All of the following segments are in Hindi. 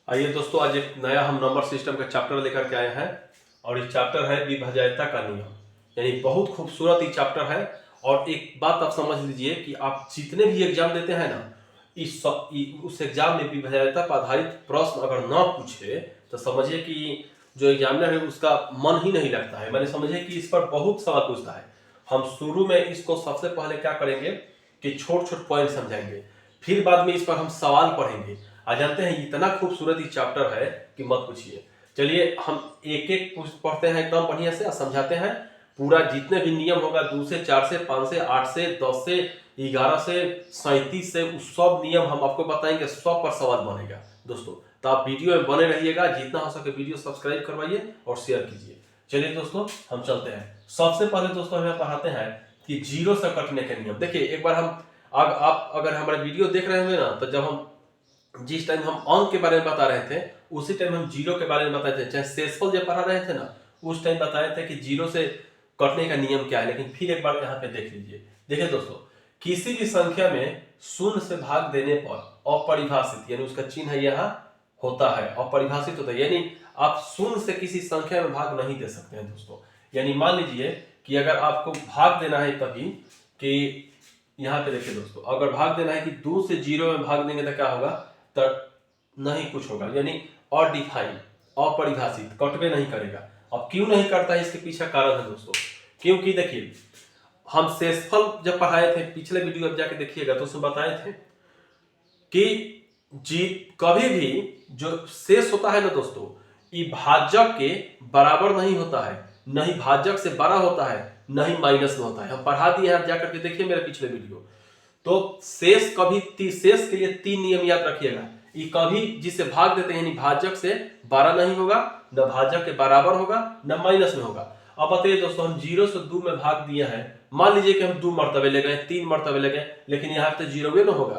आइए दोस्तों, आज एक नया हम नंबर सिस्टम का चैप्टर लेकर के आए हैं और इस चैप्टर है विभाज्यता का नियम। यानी बहुत खूबसूरत ये चैप्टर है। और एक बात आप समझ लीजिए कि आप जितने भी एग्जाम देते हैं ना, उस एग्जाम में विभाज्यता पर आधारित प्रश्न अगर ना पूछे तो समझिए कि जो एग्जामिनर है उसका मन ही नहीं लगता है। मैंने समझिए कि इस पर बहुत सवाल पूछता है। हम शुरू में इसको सबसे पहले क्या करेंगे कि छोटे छोटे पॉइंट समझाएंगे, फिर बाद में इस पर हम सवाल पढ़ेंगे। आ जानते हैं इतना खूबसूरत ये चैप्टर है कि मत पूछिए। चलिए हम एक एक पढ़ते हैं एकदम बढ़िया से और समझाते हैं। पूरा जितने भी नियम होगा 2 से 4 से 5 से 8 से 10 से 11 से 37 से उस सब नियम हम आपको बताएंगे, सब पर सवाल बनेगा दोस्तों। तो आप वीडियो में बने रहिएगा, जितना हो सके वीडियो सब्सक्राइब करवाइए और शेयर कीजिए। चलिए दोस्तों हम चलते हैं। सबसे पहले दोस्तों हमें पढ़ाते हैं कि जीरो से कटने के नियम। देखिए एक बार आप अगर हमारे वीडियो देख रहे होंगे ना, तो जब हम जिस टाइम हम अंक के बारे में बता रहे थे उसी टाइम हम जीरो के बारे में बताए थे। चाहे शेषफल जब पढ़ा रहे थे ना, उस टाइम बताए थे कि जीरो से कटने का नियम क्या है। लेकिन फिर एक बार यहाँ पे देख लीजिए। देखिए दोस्तों, किसी भी संख्या में शून्य से भाग देने पर अपरिभाषित, यानी उसका चिन्ह यहाँ होता है, अपरिभाषित होता है। यानी आप शून्य से किसी संख्या में भाग नहीं दे सकते हैं दोस्तों। यानी मान लीजिए कि अगर आपको भाग देना है कभी, कि यहाँ पे देखिए दोस्तों, अगर भाग देना है कि 2 से 0 में भाग देंगे तो क्या होगा, तो नहीं कुछ होगा। यानी अडिफाइंड, अपरिभाषित, कटवे नहीं करेगा। अब क्यों नहीं करता है, इसके पीछे कारण है दोस्तों। क्योंकि देखिए हम शेषफल जब पढ़ाए थे, पिछले वीडियो अब जाके देखिएगा तो उसमें बताए थे कि जी कभी भी जो शेष होता है ना दोस्तों, ये भाजक के बराबर नहीं होता है, नहीं भाजक से बड़ा होता है, नहीं माइनस में होता है। हम पढ़ा दिए हैं, जाकर के देखिए मेरे पिछले वीडियो। तो शेष कभी शेष के लिए 3 नियम याद रखिएगा। ये कभी जिसे भाग देते हैं यानी भाजक से बड़ा नहीं होगा, न भाजक के बराबर होगा, न माइनस में होगा। अब बताइए दोस्तों, हम 0 से 2 में भाग दिया है। मान लीजिए कि हम 2 मरतबे ले गए, 3 मरतबे ले गए, लेकिन यहाँ पे 0 में ना होगा,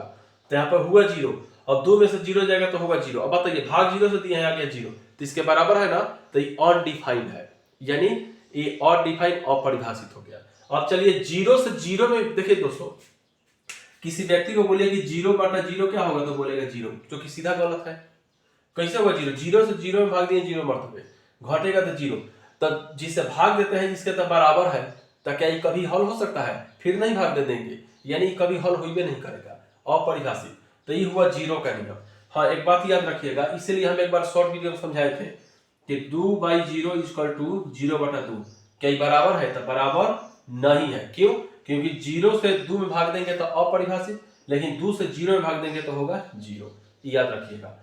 तो यहाँ पर हुआ 0। अब 2 में से 0 जाएगा तो होगा 0। अब बताइए भाग 0 से दिया है, आ गया 0, तो इसके बराबर है ना, तो ये अनडिफाइंड है। यानी ये अनडिफाइंड, अपरिभाषित हो गया। अब चलिए 0 से 0 में देखिए दोस्तों, किसी व्यक्ति को बोलिए कि 0/0 क्या होगा, तो बोलेगा 0, जो कि सीधा गलत है। कैसे होगा 0? 0 से 0 में भाग दिए 0 मरतबे, घटेगा तो 0। तो जिसे भाग देते हैं जिसके तो बराबर है, तो क्या ये कभी हल हो सकता है? फिर नहीं भाग दे देंगे, यानी कभी हल हो नहीं करेगा, अपरिभाषित। तो ये हुआ 0 का नियम। हाँ एक बात याद रखिएगा, इसीलिए हम एक बार शॉर्ट वीडियो में समझाए थे कि 2/0 = 0/2। क्या ये बराबर है? तो बराबर नहीं है। क्यों? क्योंकि 0 से 2 में भाग देंगे तो अपरिभाषित, लेकिन 2 से 0 में भाग देंगे तो होगा 0। याद रखिएगा।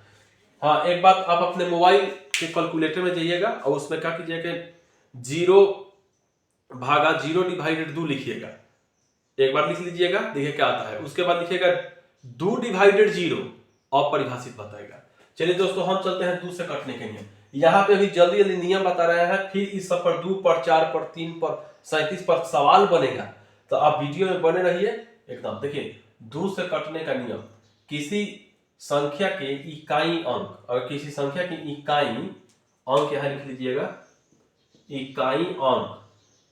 हाँ एक बात, आप अपने मोबाइल के कैलकुलेटर में जाइएगा और उसमें क्या कीजिएगा, 0/0/2 लिखिएगा। एक बार लिख लीजिएगा, देखिए क्या आता है। उसके बाद लिखिएगा 2/0, अपरिभाषित बताएगा। चलिए दोस्तों हम चलते हैं 2 से कटने के नियम। यहाँ पे अभी जल्दी जल्दी नियम बता रहे हैं, फिर इस सब पर 2 पर 4 पर 3 पर 37 पर सवाल बनेगा, तो आप वीडियो में बने रहिए एकदम। देखिए 2 से कटने का नियम, किसी संख्या के इकाई अंक, और किसी संख्या की इकाई अंक यहां लिख लीजिएगा, इकाई अंक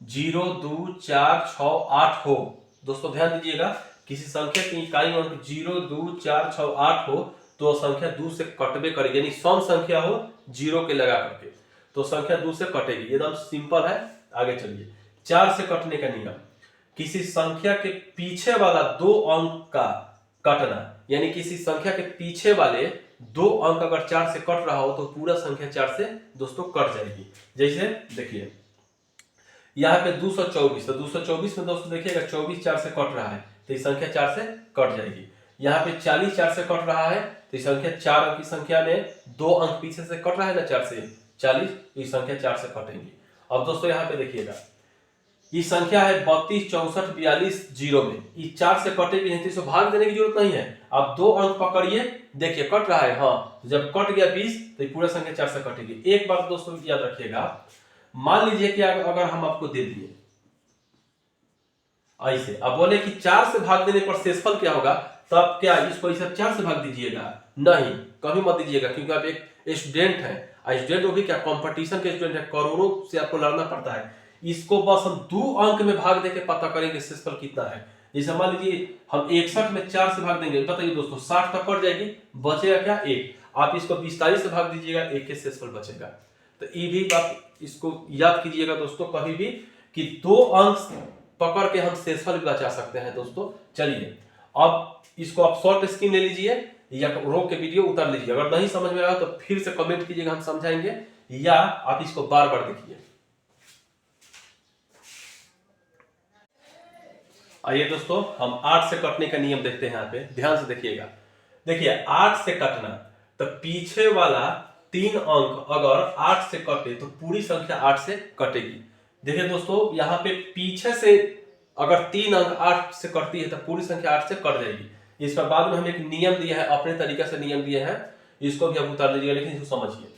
0 2 4 6 8 हो। दोस्तों ध्यान दीजिएगा, किसी संख्या की इकाई अंक 0 2 4 6 8 हो तो संख्या 2 से कटबे करेगी। यानी सम संख्या हो 0 के लगा करके तो संख्या 2 से कटेगी। एकदम सिंपल है। आगे चलिए, 4 से कटने का नियम, किसी संख्या के पीछे वाला 2 अंक का कटना। यानी किसी संख्या के पीछे वाले 2 अंक अगर 4 से कट रहा हो तो पूरा संख्या 4 से दोस्तों कट जाएगी। जैसे देखिए यहाँ पे 224, तो 224 में दोस्तों देखिएगा 24 4 से कट रहा है तो ये संख्या 4 से कट जाएगी। यहाँ पे 40 4 से कट रहा है तो ये संख्या 4 अंक की संख्या में 2 अंक पीछे से कट रहा है ना, 4 से 40, ये संख्या 4 से कटेंगी। अब दोस्तों यहाँ पे देखिएगा, ये संख्या है 32 64 42 0 में, ये 4 से कटेगी नहीं तो इसे भाग देने की जरूरत नहीं है। आप 2 अंक पकड़िए, देखिए कट रहा है। हाँ जब कट गया 20 तो ये पूरा संख्या 4 से कटेगी। एक बात दोस्तों याद रखिएगा, मान लीजिए कि अगर हम आपको दे दिए ऐसे, अब बोले कि 4 से भाग देने पर शेषफल क्या होगा, तब क्या इसको ऐसा 4 से भाग दीजिएगा? नहीं, कभी मत दीजिएगा, क्योंकि आप एक स्टूडेंट है। स्टूडेंट वो भी क्या, कंपटीशन के स्टूडेंट है, करोड़ों से आपको लड़ना पड़ता है। इसको बस हम 2 अंक में भाग देके पता करेंगे शेषफल कितना है। जैसे मान लीजिए हम 61 में 4 से भाग देंगे, बताइए दोस्तों 60 तक कट जाएगी, बचेगा क्या 1। आप इसको 45 से भाग दीजिएगा, एक के शेषफल बचेगा। तो ये भी बात इसको याद कीजिएगा दोस्तों कभी भी, कि 2 अंक पकड़ के हम शेषफल भी बचा सकते हैं दोस्तों। चलिए अब इसको आप शॉर्ट स्क्रीन ले लीजिए या रोक के वीडियो उतार लीजिए। अगर नहीं समझ में आया तो फिर से कमेंट कीजिएगा, हम समझाएंगे, या आप इसको बार बार देखिए। आइए दोस्तों हम 8 से कटने का नियम देखते हैं। यहाँ पे ध्यान से देखिएगा। देखिए 8 से कटना, तो पीछे वाला 3 अंक अगर 8 से कटे तो पूरी संख्या 8 से कटेगी। देखिए दोस्तों यहाँ पे पीछे से अगर 3 अंक 8 से कटती है तो पूरी संख्या 8 से कट जाएगी। इसका बाद में हम एक नियम दिया है, अपने तरीके से नियम दिए हैं, इसको भी आप उतार लीजिएगा, लेकिन इसको समझिए।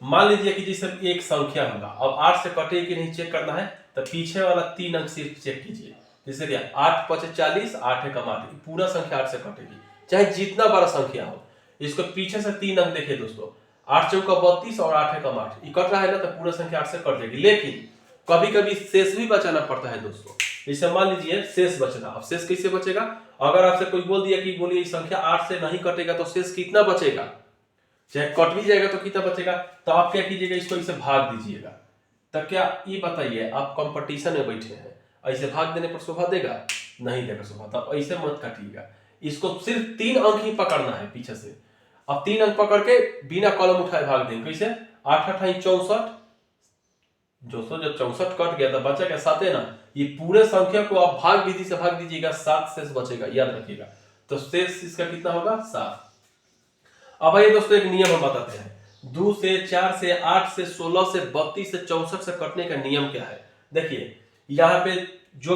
मान लीजिए कि जैसे एक संख्या होगा, अब 8 से कटे कि नहीं चेक करना है, तो पीछे वाला 3 अंक सिर्फ चेक कीजिए। जैसे कि 8 5 40, 8 1 8, पूरा संख्या 8 से कटेगी, चाहे जितना बड़ा संख्या हो। इसको पीछे से 3 अंक देखिए दोस्तों, 8 चौका 32 और 8 1 8, ये कट रहा है ना, तो पूरा संख्या 8 से कट जाएगी। लेकिन कभी कभी शेष भी बचाना पड़ता है दोस्तों। जैसे मान लीजिए शेष बचना, अब शेष कैसे बचेगा? अगर आपसे कोई बोल दिया कि बोलिए संख्या 8 से नहीं कटेगा तो शेष कितना बचेगा, चाहे कट भी जाएगा तो कितना बचेगा, तो आप क्या कीजिएगा, इसको इसे भाग दीजिएगा। तब क्या ये बताइए, आप कंपटीशन में बैठे हैं, ऐसे भाग देने पर शोभा देगा? नहीं देगा शोभा। तब ऐसे मत काटिएगा, इसको सिर्फ 3 अंक ही पकड़ना है पीछे से। अब 3 अंक पकड़ के बिना कलम उठाए भाग देंगे। कैसे? 8 8 64, दोस्तों जब 64 कट गया तो बचा क्या? 7 है ना। ये पूरे संख्या को आप भाग विधि से भाग दीजिएगा, 7 शेष बचेगा, याद रखिएगा। तो शेष इसका कितना होगा? 7। अब आइए दोस्तों एक नियम हम बताते हैं। 2 से 4 से 8 से 16 से 32 से 64 से कटने का नियम क्या है? देखिए यहाँ पे जो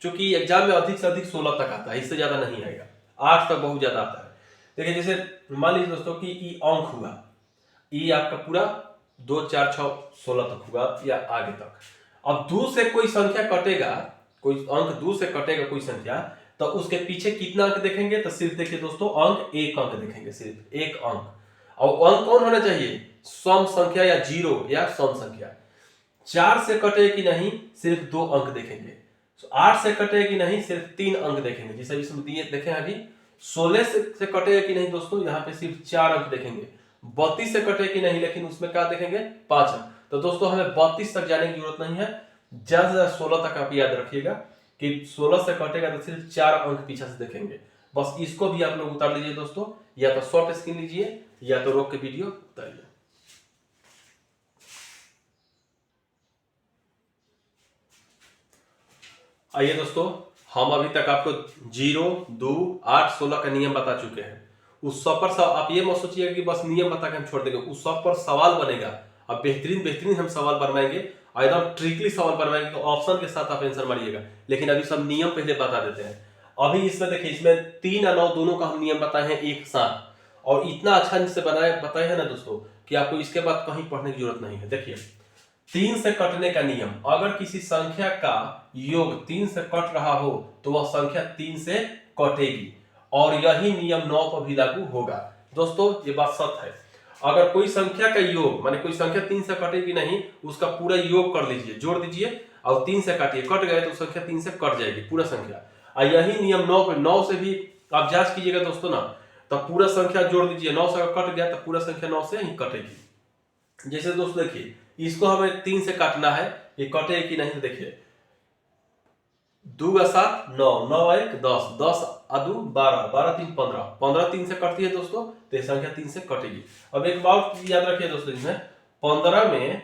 चूंकि एग्जाम में अधिक से अधिक 16 तक आता है, इससे ज्यादा नहीं आएगा, 8 तक बहुत ज्यादा आता है। देखिए जैसे मान लीजिए दोस्तों कि ई अंक हुआ, ई आपका पूरा 2 4 6 16 तक हुआ या आगे तक। अब 2 से कोई संख्या कटेगा, कोई अंक 2 से कटेगा कोई संख्या, तो उसके पीछे कितना अंक देखेंगे? तो सिर्फ देखिए दोस्तों अंक 1 अंक देखेंगे, सिर्फ 1 अंक। और अंक कौन होना चाहिए? सम संख्या या जीरो या सम संख्या। 4 से कटे कि नहीं, सिर्फ 2 अंक देखेंगे। 8 से कटे कि नहीं, सिर्फ 3 अंक देखेंगे। जैसे इसमें दिए देखें अभी 16 से कटे कि नहीं दोस्तों, यहाँ पे सिर्फ 4 अंक देखेंगे। 32 से कटे कि नहीं, लेकिन उसमें क्या देखेंगे? 5 अंक। तो दोस्तों हमें 32 तक जाने की जरूरत नहीं है, ज्यादा से ज्यादा 16 तक आप याद रखिएगा कि 16 से कटेगा तो सिर्फ 4 अंक पीछे से देखेंगे। बस इसको भी आप लोग उतार लीजिए दोस्तों, या तो शॉर्ट स्क्रीन लीजिए या तो रोक के वीडियो उतारिए। आइए दोस्तों हम अभी तक आपको 0 2 8 16 का नियम बता चुके हैं। उस सब पर आप ये मत सोचिएगा कि बस नियम बता के हम छोड़ देंगे, उस सब पर सवाल बनेगा। अब बेहतरीन बेहतरीन हम सवाल बनवाएंगे, एकदम ट्रिकली सवाल बनवाएंगे, तो ऑप्शन के साथ आप आंसर मारिएगा। लेकिन अभी सब नियम पहले बता देते हैं। अभी इसमें देखिए, इसमें 3 और 9 दोनों का हम नियम बताए हैं एक साथ, और इतना अच्छा से बताए हैं ना दोस्तों कि आपको इसके बाद कहीं पढ़ने की जरूरत नहीं है। देखिए 3 से कटने का नियम, अगर किसी संख्या का योग 3 से कट रहा हो तो वह संख्या 3 से कटेगी, और यही नियम 9 पर भी लागू होगा। दोस्तों ये बात सत्य है, अगर कोई संख्या का योग, माने कोई संख्या 3 से कटेगी नहीं, उसका पूरा योग कर लीजिए, जोड़ दीजिए और 3 से काटिए, कट गए तो संख्या 3 से कट जाएगी पूरा संख्या। और यही नियम 9 पे 9 से भी आप जांच कीजिएगा दोस्तों ना, तो पूरा संख्या जोड़ दीजिए, 9 से कट गया तो पूरा संख्या 9 से ही कटेगी। जैसे दोस्तों देखिए इसको हमें 3 से काटना है, ये कटे कि नहीं, देखिए 2 × 7 9, 9 × 1 10, 10 × 2 12, 12 × 3 15, 15 3 से कटती है दोस्तों, तो ये संख्या 3 से कटेगी। अब एक बात याद रखिए दोस्तों, इसमें 15 में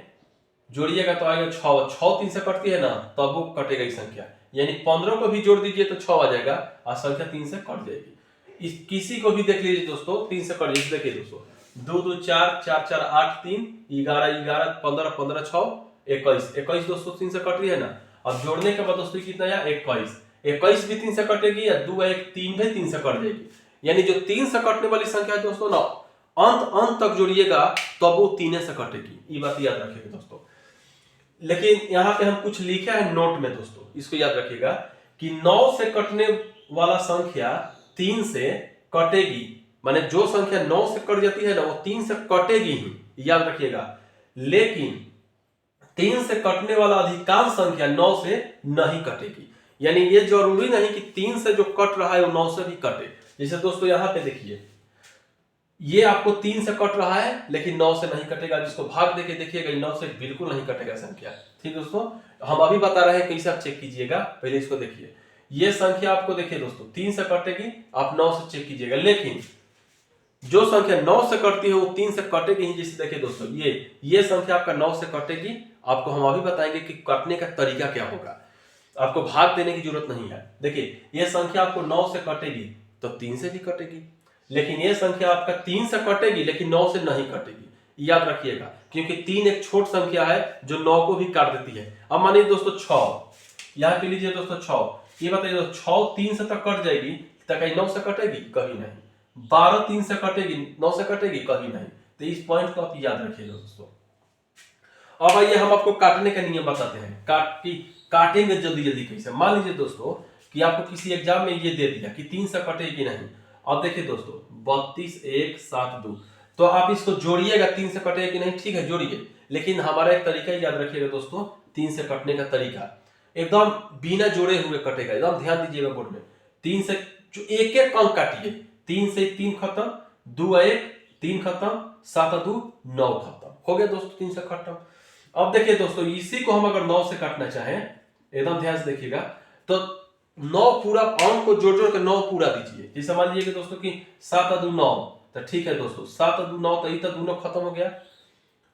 जोड़िएगा तो आएगा 6, 6 3 से कटती है ना, तब वो कटेगा ये संख्या, यानी 15 को भी जोड़ दीजिए तो 6 आ जाएगा और संख्या 3 से कट जाएगी। इस किसी को भी देख लीजिए दोस्तों 3 से कट जाएगी। देखिए दोस्तों 2 2 4, 4 4 8 3, 11 11, 15 15 6 21, 21 दोस्तों 3 से कट रही है ना। अब जोड़ने के बाद दोस्तों कितना आया? 21, 21 भी 3 से कटेगी, या 2 1 3 भी 3 से कट जाएगी। यानी जो 3 से कटने वाली संख्या है दोस्तों ना, अंत तक जोड़िएगा तब वो 3 से कटेगी, ये बात याद रखिएगा दोस्तों। लेकिन यहाँ पे हम कुछ लिखा है नोट में दोस्तों, इसको याद रखिएगा कि 9 से कटने वाला संख्या 3 से कटेगी, माने जो संख्या 9 से कट जाती है ना वो 3 से कटेगी ही, याद रखिएगा। लेकिन 3 से कटने वाला अधिकांश संख्या 9 से नहीं कटेगी, यानी ये जरूरी नहीं कि 3 से जो कट रहा है वो 9 से भी कटे। जैसे दोस्तों यहाँ पे देखिए ये आपको 3 से कट रहा है लेकिन 9 से नहीं कटेगा। जिसको भाग देके देखिएगा 9 से बिल्कुल नहीं कटेगा संख्या। ठीक दोस्तों, हम अभी बता रहे हैं कैसे आप चेक कीजिएगा, पहले इसको देखिए। ये संख्या आपको देखिए दोस्तों 3 से कटेगी, आप 9 से चेक कीजिएगा, लेकिन जो संख्या 9 से कटती है वो 3 से कटेगी ही। जैसे देखिए दोस्तों ये संख्या आपका 9 से कटेगी, आपको हम अभी बताएंगे कि कटने का तरीका क्या होगा। आपको भाग देने की जरूरत नहीं है। देखिए ये संख्या आपको 9 से कटेगी तो 3 से भी कटेगी, लेकिन ये संख्या आपका 3 से कटेगी लेकिन 9 से नहीं कटेगी। याद रखिएगा, क्योंकि 3 एक छोट संख्या है जो 9 को भी काट देती है। अब मानिए दोस्तों 6, यहाँ पे लीजिए दोस्तों 6, ये बताइए दोस्तों 6 3 से तक कट जाएगी तो कहीं 9 से कटेगी? कभी नहीं। 12 3 से कटेगी, 9 से कटेगी? कभी नहीं। तो इस पॉइंट को आप याद रखिएगा दोस्तों। अब आइए हम आपको काटने का नियम बताते हैं। काटेंगे जल्दी जल्दी कैसे। मान लीजिए दोस्तों कि आपको किसी एग्जाम में ये दे दिया कि 3 से कटे कि नहीं। अब देखिए दोस्तों 32 1 7 2, तो आप इसको जोड़िएगा 3 से कटे कि नहीं। ठीक है जोड़िए, लेकिन हमारा एक तरीका याद रखिएगा दोस्तों, 3 से कटने का तरीका एकदम बिना जोड़े हुए कटेगा। एकदम ध्यान दीजिएगा बोर्ड में। 3 से एक एक अंक काटिए, 3 से 3 खत्म, 2 1 3 खत्म, 7 2 9 खत्म। हो गया दोस्तों 3 से खत्म। अब देखिए दोस्तों इसी को हम अगर 9 से काटना चाहें, एकदम ध्यान से देखिएगा, तो 9 पूरा अंक को जोड़ जोड़ के 9 पूरा दीजिए। जैसे मान लीजिए दोस्तों कि 7 2 9, तो ठीक है दोस्तों 7 2 9, तो ये तो 2 9 खत्म हो गया।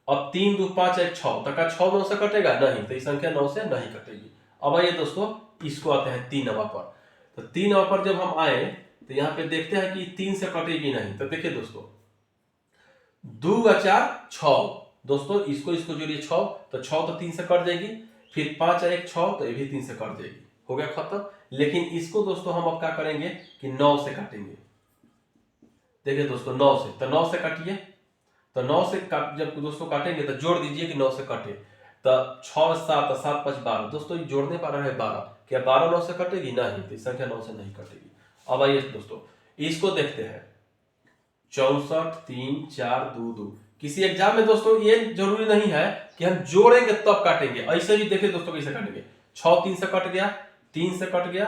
अब 3 2 5 1 6, तो क्या 6 9 से कटेगा? नहीं, तो ये संख्या 9 से नहीं कटेगी। अब आइए दोस्तों इसको आते हैं 3 नंबर पर। तो 3 नंबर पर जब हम आए तो यहाँ पे देखते हैं कि 3 से कटेगी नहीं। तो देखिए दोस्तों 2 4 6, दोस्तों इसको जोड़िए 6, तो 6 तो 3 से कट जाएगी, फिर 5 1 6, तो ये भी 3 से कट जाएगी। हो गया खत्म। लेकिन इसको दोस्तों हम अब क्या करेंगे कि 9 से काटेंगे। देखिए दोस्तों 9 से, तो 9 से काटिए, तो 9 से जब दोस्तों काटेंगे तो जोड़ दीजिए कि 9 से कटे। तो 6 7 7 5 12, दोस्तों ये जोड़ने पा रहा है 12, क्या 12 9 से कटेगी? नहीं, तो संख्या 9 से नहीं कटेगी। अब आइए दोस्तों इसको देखते हैं 64 3 4 2 2। किसी एग्जाम में दोस्तों ये जरूरी नहीं है कि हम जोड़ेंगे तब काटेंगे, ऐसे भी देखिए दोस्तों कैसे काटेंगे। 6 3 से कट गया, 3 से कट गया,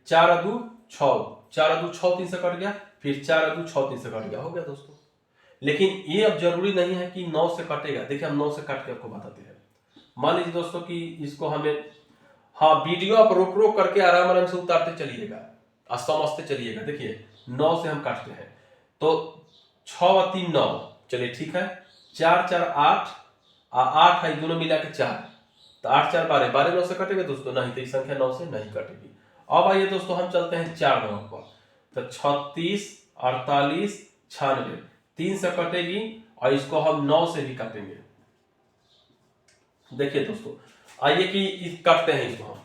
4 2 6, 4 2 6 3 से कट गया, फिर 4 2 6 3 से कट गया। हो गया दोस्तों। लेकिन ये अब जरूरी नहीं है कि 9 से कटेगा। देखिए हम 9 से काट के आपको बताते हैं। मान लीजिए दोस्तों कि इसको हमें, हाँ वीडियो आप रोक रोक करके आराम आराम से उतारते चलिएगा और समझते चलिएगा। देखिए 9 से हम काटते हैं तो 6 और 3 9, चलिए ठीक है, 4 4 8 और 8 है, दोनों मिला के 4, तो 8 4 12, 12 9 से कटेगा दोस्तों? नहीं, तो ये संख्या 9 से नहीं कटेगी। अब आइए दोस्तों हम चलते हैं 4 नंबर पर। तो 36 48 96, 3 से कटेगी और इसको हम 9 से भी काटेंगे। देखिए दोस्तों आइए कि काटते हैं इसको हम।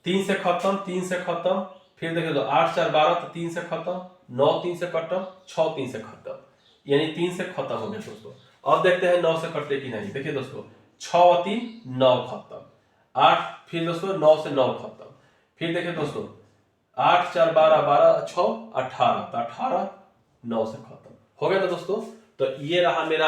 3 से खत्म, 3 से खत्म, फिर देखिए तो 8 4 12, तो 3 से खत्म, 9 3 से खत्म, 6 3 से खत्म, यानी 3 से खत्म हो गया दोस्तों। अब देखते हैं 9 से कटते कि नहीं। देखिए दोस्तों 6 और 3 9 खत्म, 8, फिर दोस्तों 9 से 9 खत्म, फिर देखिए दोस्तों 8 4 12 12 6 18, तो 18 9 से खत्म। हो गया ना दोस्तों। तो ये रहा मेरा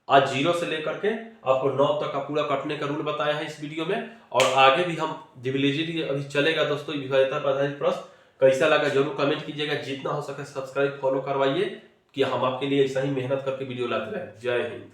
आज 0 से लेकर के आपको 9 तक का पूरा कटने का रूल बताया है इस वीडियो में। और आगे भी हम डिविलिटी अभी चलेगा दोस्तों, विभाज्यता पर आधारित प्रश्न कैसा लगा जरूर कमेंट कीजिएगा। जितना हो सके सब्सक्राइब फॉलो करवाइए कि हम आपके लिए ऐसा ही मेहनत करके वीडियो लाते रहे। जय हिंद।